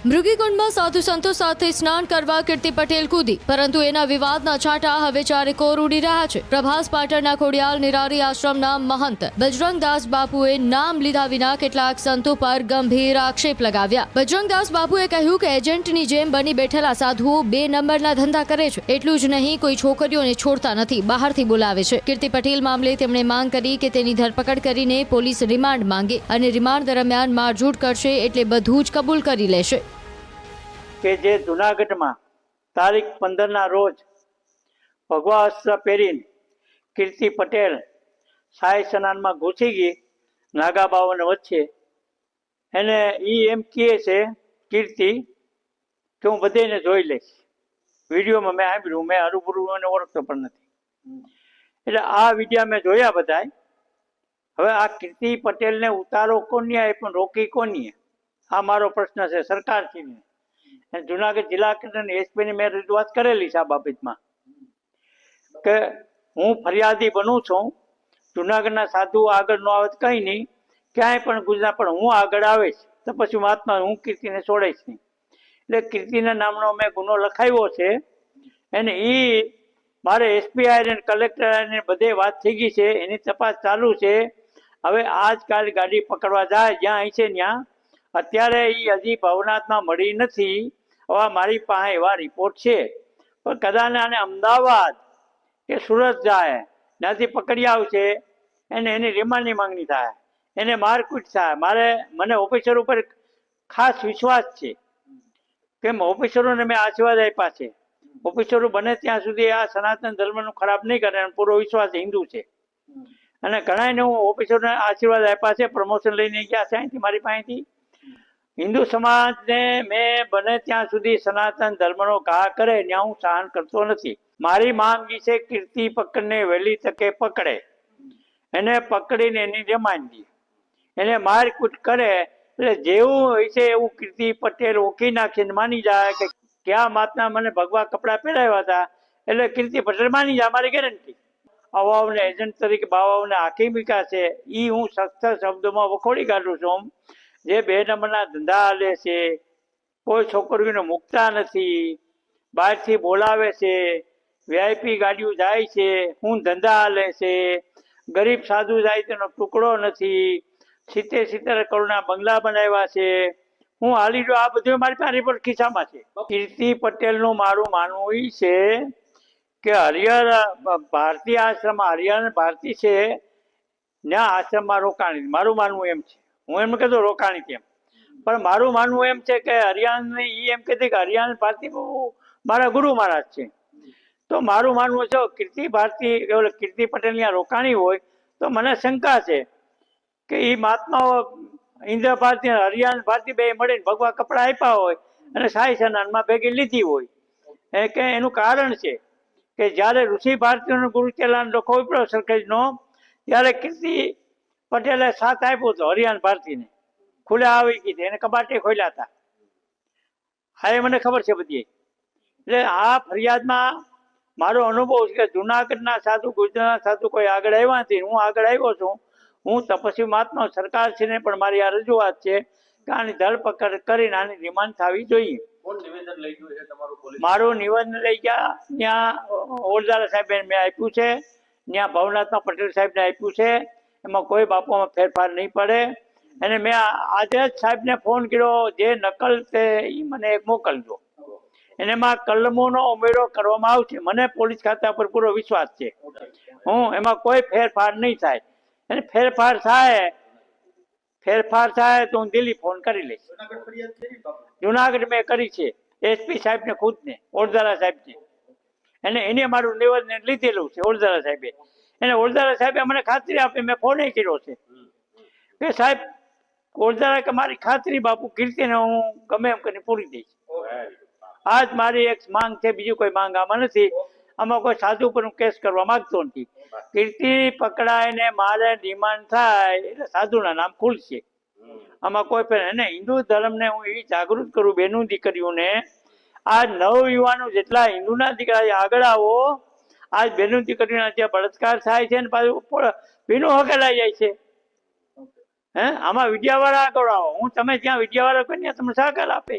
મૃગીકુંડમાં સાધુ સંતો સાથે સ્નાન કરવા કીર્તિ પટેલ કૂદી, પરંતુ એના વિવાદના છાંટા હવે ચારેકોર ઉડી રહ્યા છે। પ્રભાસ પાટણના ખોડિયાલ નિરારી આશ્રમના મહંત બજરંગદાસ બાપુએ નામ લીધા વિના કેટલાક સંતો પર ગંભીર આક્ષેપ લગાવ્યા। બજરંગદાસ બાપુએ કહ્યું કે એજન્ટની જેમ બની બેઠેલા સાધુઓ 2 નંબરના ધંધા કરે છે। એટલું જ નહીં, કોઈ છોકરીઓને છોડતા નથી, બહારથી બોલાવે છે। કીર્તિ પટેલ મામલે તેમણે માંગ કરી કે તેની ધરપકડ કરીને પોલીસ રિમાન્ડ માંગે અને રિમાન્ડ દરમિયાન મારઝૂડ કરશે એટલે બધું જ કબૂલ કરી લેશે। કે જે જુનાગઢમાં તારીખ 15ના રોજ ભગવા અસ્ત્ર પહેરીને કીર્તિ પટેલ શાહી સ્નાનમાં ઘૂસી ગઈ નાગા બાવાને વચ્ચે। એને એમ કહે છે કીર્તિ કે હું બધાને જોઈ લઈશ। વિડીયોમાં મેં સાંભળ્યું, મેં હરુભરું એને ઓળખતો પણ નથી। એટલે આ વિડીયા મેં જોયા બધાય। હવે આ કીર્તિ પટેલને ઉતારો કોની એ પણ રોકી કોની? આ મારો પ્રશ્ન છે સરકારશ્રીને। જુનાગઢ જિલ્લા કલેક્ટર એસપીને મેં રજૂઆત કરેલી છે આ બાબતમાં કે હું ફરિયાદી બનું છું। જુનાગઢના સાધુ આગળ ન આવે કંઈ નહીં, ક્યાંય પણ ગુજરાત પણ હું આગળ આવીશ તો પછી મહાત્મા હું કીર્તિને છોડીશ નહીં। એટલે કીર્તિના નામનો મેં ગુનો લખાવ્યો છે અને એ મારે એસપી આઈને કલેક્ટર આઈને બધે વાત થઈ ગઈ છે, એની તપાસ ચાલુ છે। હવે આજકાલ ગાડી પકડવા જાય જ્યાં અહીં છે ત્યાં, અત્યારે એ હજી ભવનાથમાં મળી નથી। હવે મારી પાસે એવા રિપોર્ટ છે, પણ કદાચ આને અમદાવાદ કે સુરત જાય, ત્યાંથી પકડી આવશે એને એની રિમાન્ડની માંગણી થાય, એને મારકૂટ થાય। મને ઓફિસર ઉપર ખાસ વિશ્વાસ છે કેમ ઓફિસરોને મેં આશીર્વાદ આપ્યા છે। ઓફિસરો બને ત્યાં સુધી આ સનાતન ધર્મનું ખરાબ નહીં કરે, પૂરો વિશ્વાસ હિન્દુ છે અને ઘણાને હું ઓફિસરોને આશીર્વાદ આપ્યા છે। પ્રમોશન લઈને ગયા છે અહીંથી મારી પાસેથી। હિન્દુ સમાજને મેં બને ત્યાં સુધી સનાતન ધર્મનો ઘા કરે ત્યાં હું સહન કરતો નથી। મારી માંગ એ છે કીર્તિ પકડને વહેલી તકે પકડે, એને પકડીને એની રિમાન્ડ દે, એને મારકૂટ કરે એટલે જેવું હોય છે એવું કીર્તિ પટેલ ઓકી નાખીને માની જાય કે ક્યાં માતના મને ભગવા કપડાં પહેરાવ્યા હતા એટલે કીર્તિ પટેલ માની જાય, મારી ગેરંટી। અવાવને એજન્ટ તરીકે બાવાઓને આખી મૂક્યા છે એ હું સખ્ત શબ્દોમાં વખોડી કાઢું છું। જે 2 નંબરના ધંધા હાલે છે, કોઈ છોકરીઓને મૂકતા નથી, બહારથી બોલાવે છે, વીઆઈપી ગાડીઓ જાય છે, હું ધંધા હાલે છે, ગરીબ સાધુ જાય તેનો ટુકડો નથી, 70 કરોડના બંગલા બનાવ્યા છે, હું હાલી જો આ બધું મારી પાસે રિપોર્ટ ખિસ્સામાં છે। કીર્તિ પટેલનું મારું માનવું એ છે કે હરિહર ભારતીય આશ્રમમાં હરિહર ભારતી છે ત્યાં આશ્રમમાં રોકાણી, મારું માનવું એમ છે। હું એમ કહેતો રોકાણી કેમ, પણ મારું માનવું એમ છે કે હરિયાણ એમ કહેતી કે હરિયાણ ભારતી મારા ગુરુ મહારાજ છે, તો મારું માનવું છે કીર્તિ પટેલ ત્યાં રોકાણી હોય તો મને શંકા છે કે એ મહાત્માઓ ઇન્દ્ર ભારતી અને હરિયાણ ભારતી બે મળીને ભગવા કપડા આપ્યા હોય અને શાહી સ્નાનમાં ભેગી લીધી હોય કે એનું કારણ છે કે જ્યારે ઋષિ ભારતીઓનો ગુરુ ચેલાન લખો પડ્યો સરખેજનો ત્યારે કીર્તિ પટેલે સાથ આપ્યો હતો હરિયાણ ભારતીને, ખુલ્લા આવી ગઈ એને કબાટે ખોલ્યા હતા। હા એ મને ખબર છે બધી। એટલે આ ફરિયાદમાં મારો અનુભવ છે કે જુનાગઢના સાધુ ગુજરાતના સાધુ કોઈ આગળ આવ્યા નથી, હું આગળ આવ્યો છું। હું તપસ્વી મહાત્મા સરકારશ્રીને પણ મારી આ રજૂઆત છે કે આની ધરપકડ કરીને આની રિમાન્ડ થવી જોઈએ। મારું નિવેદન લઈ ગયા ત્યાં ઓરદારા સાહેબને મેં આપ્યું છે, ત્યાં ભવનાથમાં પટેલ સાહેબને આપ્યું છે, એમાં કોઈ બાપુમાં ફેરફાર નહીં પડે। અને મેં આજે જ સાહેબને ફોન કર્યો, જે નકલ છે એ મને એક મોકલજો, અને એમાં કલમોનો ઉમેરો કરવામાં આવશે। મને પોલીસ ખાતા પર પૂરો વિશ્વાસ છે, હું એમાં કોઈ ફેરફાર નહીં થાય, અને ફેરફાર થાય તો હું દિલ્હી ફોન કરી લઈશ। જુનાગઢ મેં કરી છે એસપી સાહેબને ખુદને, ઓરદારા સાહેબને, અને એને મારું નિવેદન લીધેલું છે ઓરદારા સાહેબે। એને ઓરદારા સાહેબે મને ખાતરી આપી, મેં ફોન કર્યો છે કે સાહેબ ઓરદારા કે મારી ખાતરી બાપુ કીર્તિને હું ગમે એમ કરીને પૂરી દઈશ। આજ મારી એક માંગ છે, બીજું કોઈ માંગ આમાં નથી। આમાં કોઈ સાધુ પર હું કેસ કરવા માંગતો નથી। કીર્તિ પકડાઈને મારે ડિમાન્ડ થાય એટલે સાધુના નામ ખુલશે, આમાં કોઈ પણ। અને હિન્દુ ધર્મને હું એવી જાગૃત કરું બેનું દીકરીઓને, આ નવયુવાનો જેટલા હિન્દુના દીકરા આગળ આવો। આજ બેનું દીકરીઓના જે બળાત્કાર થાય છે ને પાછું ભીનું હકેલાઈ જાય છે। આમાં વિદ્યાવાળા આગળ આવો, હું તમે ત્યાં વિદ્યાવાળા કરીને તમને સહકાર આપે।